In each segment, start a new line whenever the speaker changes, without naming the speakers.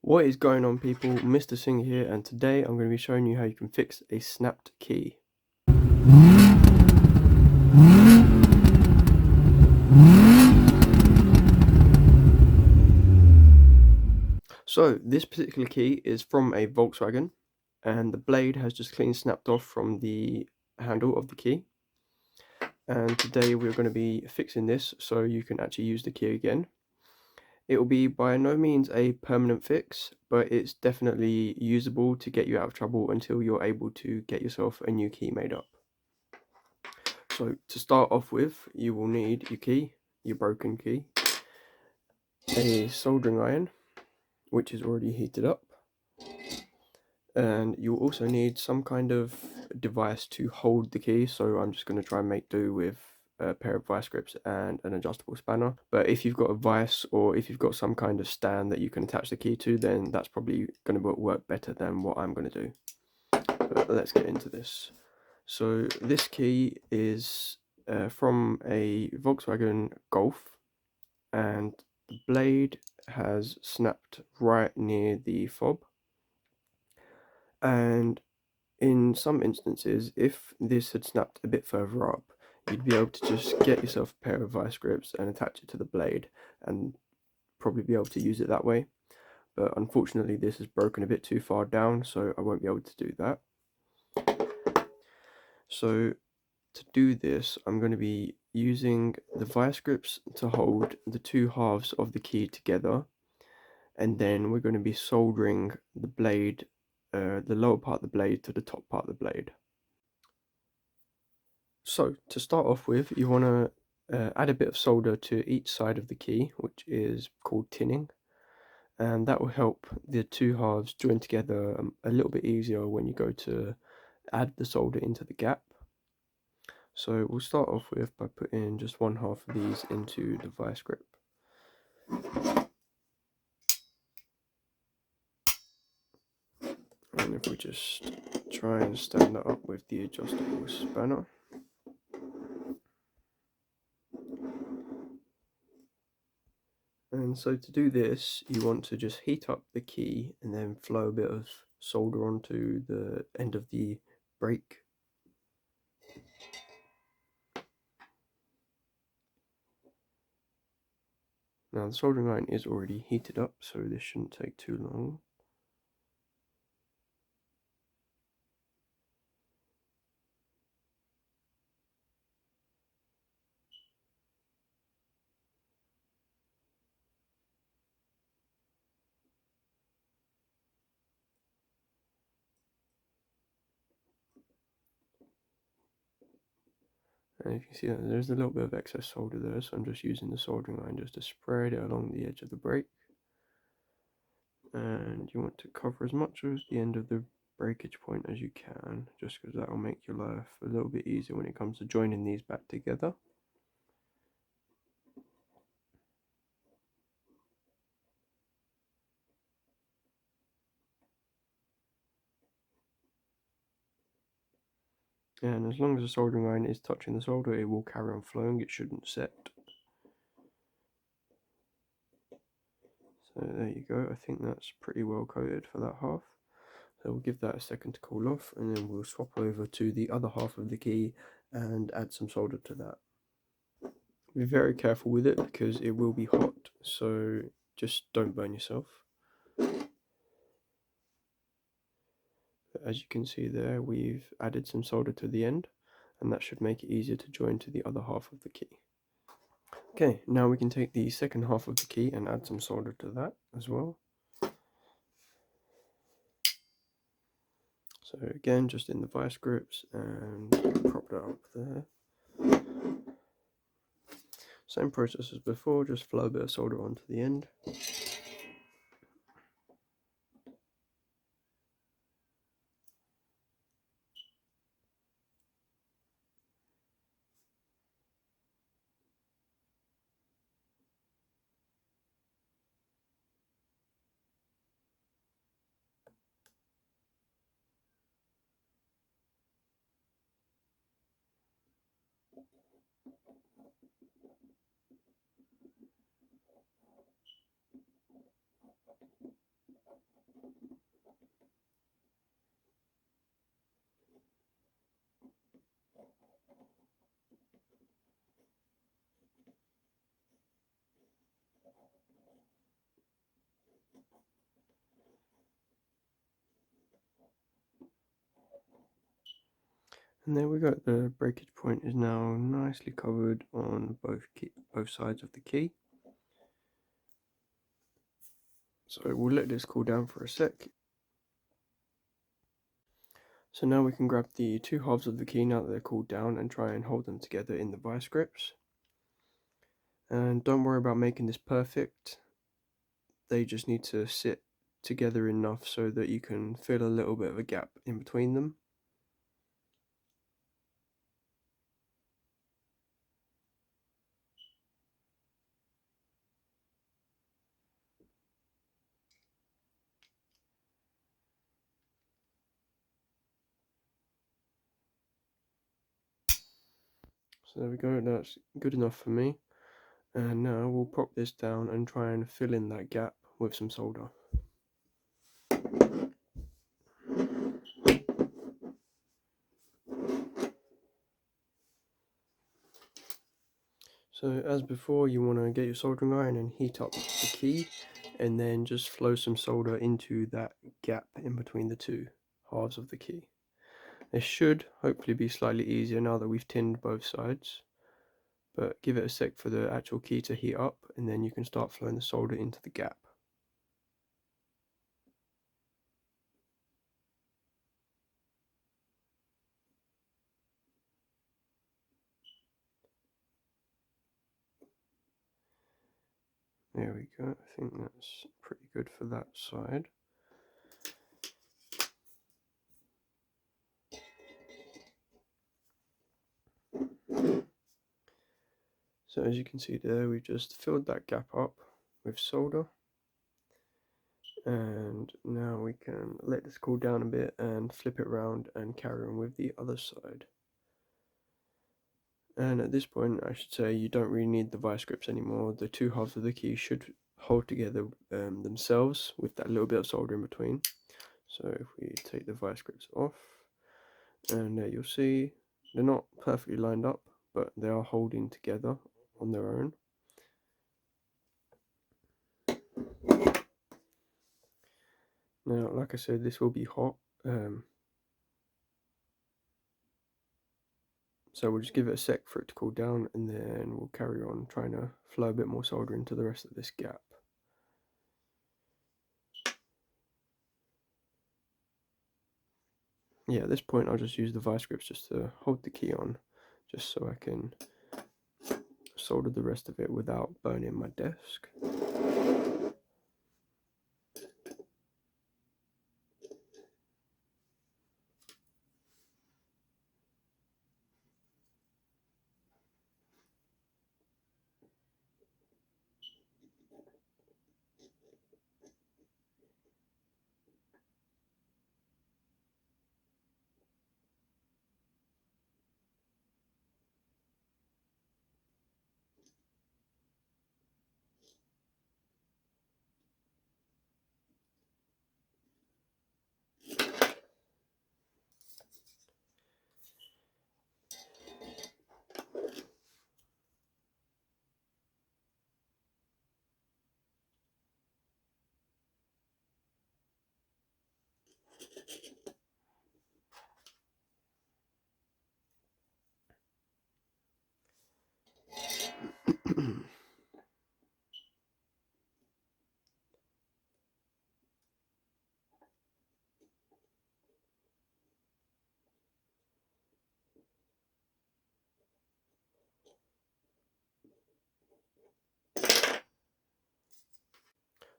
What is going on, people? Mr. Singh here, and today I'm going to be showing you how you can fix a snapped key. So this particular key is from a Volkswagen, and the blade has just clean snapped off from the handle of the key. And today we're going to be fixing this so you can actually use the key again. It will be by no means a permanent fix, but it's definitely usable to get you out of trouble until you're able to get yourself a new key made up. So to start off with, you will need your key, your broken key, a soldering iron, which is already heated up, and you'll also need some kind of device to hold the key. So I'm just going to try and make do with a pair of vice grips and an adjustable spanner. But if you've got a vice, or if you've got some kind of stand that you can attach the key to, then that's probably going to work better than what I'm going to do. But let's get into this. So this key is from a Volkswagen Golf, and the blade has snapped right near the fob. And in some instances, if this had snapped a bit further up, you'd be able to just get yourself a pair of vice grips and attach it to the blade and probably be able to use it that way. But unfortunately this is broken a bit too far down, so I won't be able to do that. So to do this, I'm going to be using the vice grips to hold the two halves of the key together, and then we're going to be soldering the blade, the lower part of the blade to the top part of the blade. So to start off with, you want to add a bit of solder to each side of the key, which is called tinning, and that will help the two halves join together a little bit easier when you go to add the solder into the gap. So we'll start off with by putting just one half of these into the vice grip. And if we just try and stand that up with the adjustable spanner. And so to do this, you want to just heat up the key and then flow a bit of solder onto the end of the brake. Now the soldering iron is already heated up, so this shouldn't take too long. And you can see that there's a little bit of excess solder there, so I'm just using the soldering iron just to spread it along the edge of the brake. And you want to cover as much of the end of the breakage point as you can, just because that will make your life a little bit easier when it comes to joining these back together. And as long as the soldering iron is touching the solder, it will carry on flowing, it shouldn't set. So there you go, I think that's pretty well coated for that half. So we'll give that a second to cool off, and then we'll swap over to the other half of the key and add some solder to that. Be very careful with it because it will be hot, so just don't burn yourself. As you can see there, we've added some solder to the end, and that should make it easier to join to the other half of the key. Okay, now we can take the second half of the key and add some solder to that as well. So again, just in the vice grips and prop that up there. Same process as before, just flow a bit of solder onto the end. And there we go, the breakage point is now nicely covered on both sides of the key. So we'll let this cool down for a sec. So now we can grab the two halves of the key now that they're cooled down and try and hold them together in the vice grips. And don't worry about making this perfect, they just need to sit together enough so that you can fill a little bit of a gap in between them. So there we go, that's good enough for me. And now we'll prop this down and try and fill in that gap with some solder. So as before, you want to get your soldering iron and heat up the key, and then just flow some solder into that gap in between the two halves of the key. It should hopefully be slightly easier now that we've tinned both sides, but give it a sec for the actual key to heat up, and then you can start flowing the solder into the gap. There we go, I think that's pretty good for that side. So as you can see there, we just filled that gap up with solder. And now we can let this cool down a bit and flip it around and carry on with the other side. And at this point, I should say, you don't really need the vice grips anymore. The two halves of the key should hold together themselves with that little bit of solder in between. So if we take the vice grips off, and there you'll see they're not perfectly lined up, but they are holding together on their own. Now, like I said, this will be hot, so we'll just give it a sec for it to cool down, and then we'll carry on trying to flow a bit more solder into the rest of this gap. Yeah, at this point I'll just use the vice grips just to hold the key on, just so I can solder the rest of it without burning my desk.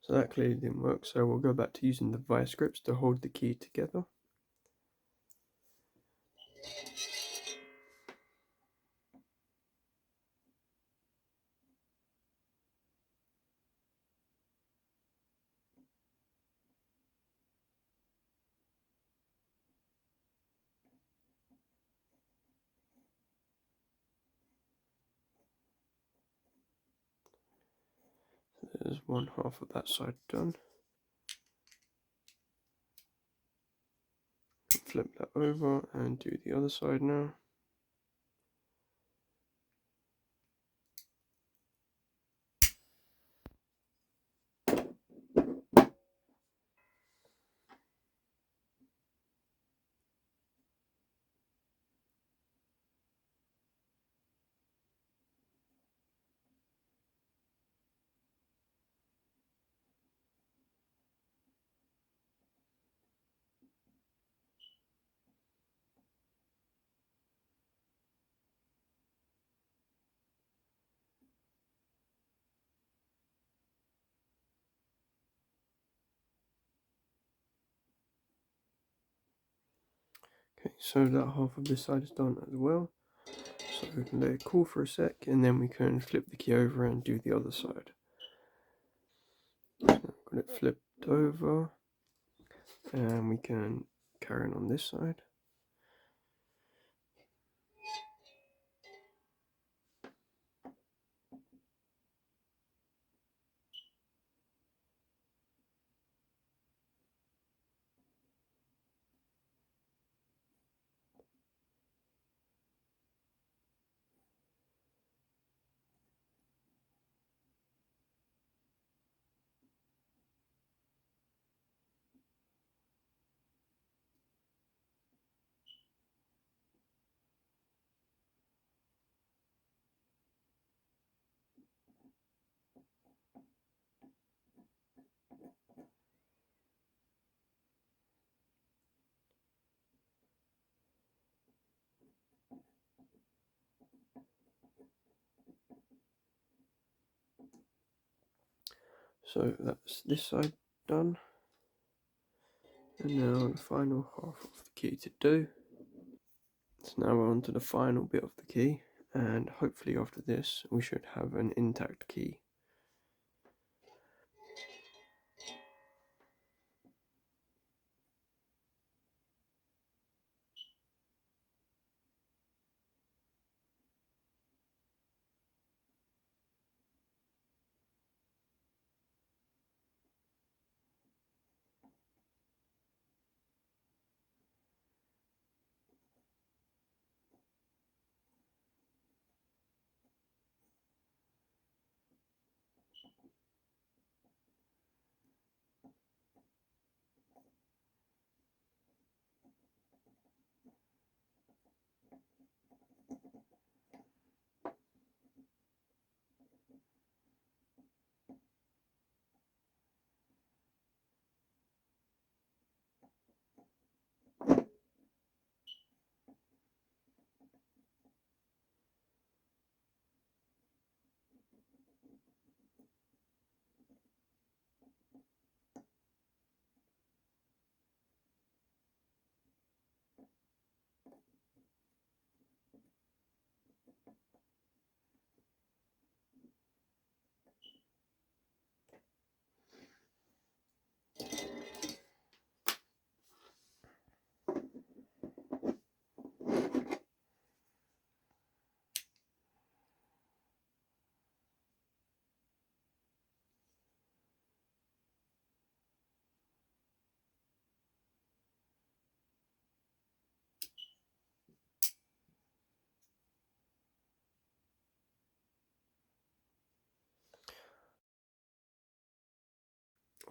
So that clearly didn't work, so we'll go back to using the vice grips to hold the key together. There's one half of that side done. Flip that over and do the other side now. Okay, so that half of this side is done as well. So we can let it cool for a sec, and then we can flip the key over and do the other side. So I've got it flipped over, and we can carry on this side. So that's this side done. And now the final half of the key to do. So now we're on to the final bit of the key, and hopefully after this we should have an intact key.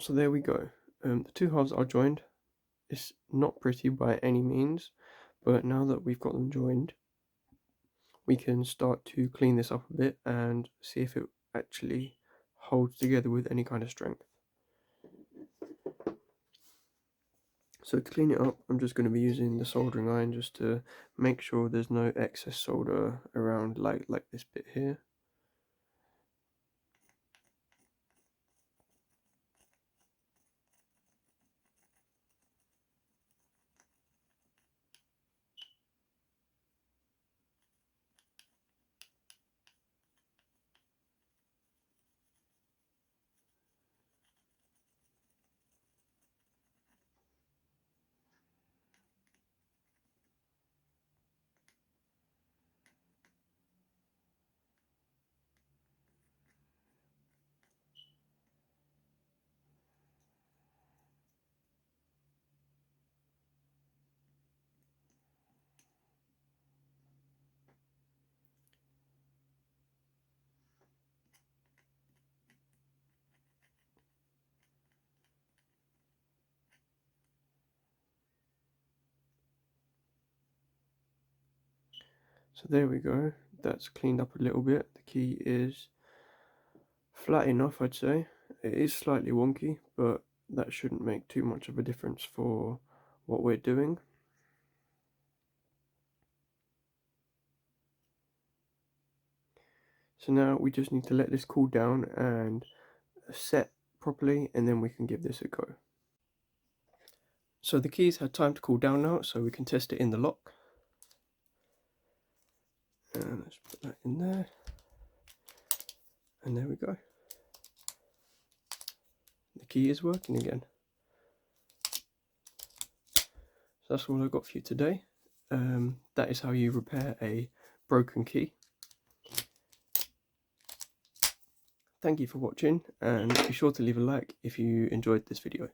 So there we go. The two halves are joined. It's not pretty by any means, but now that we've got them joined, we can start to clean this up a bit and see if it actually holds together with any kind of strength. So to clean it up, I'm just going to be using the soldering iron just to make sure there's no excess solder around like this bit here. So there we go, that's cleaned up a little bit. The key is flat enough, I'd say. It is slightly wonky, but that shouldn't make too much of a difference for what we're doing. So now we just need to let this cool down and set properly, and then we can give this a go. So the keys had time to cool down now, so we can test it in the lock. And let's put that in there. And there we go. The key is working again. So that's all I've got for you today. That is how you repair a broken key. Thank you for watching, and be sure to leave a like if you enjoyed this video.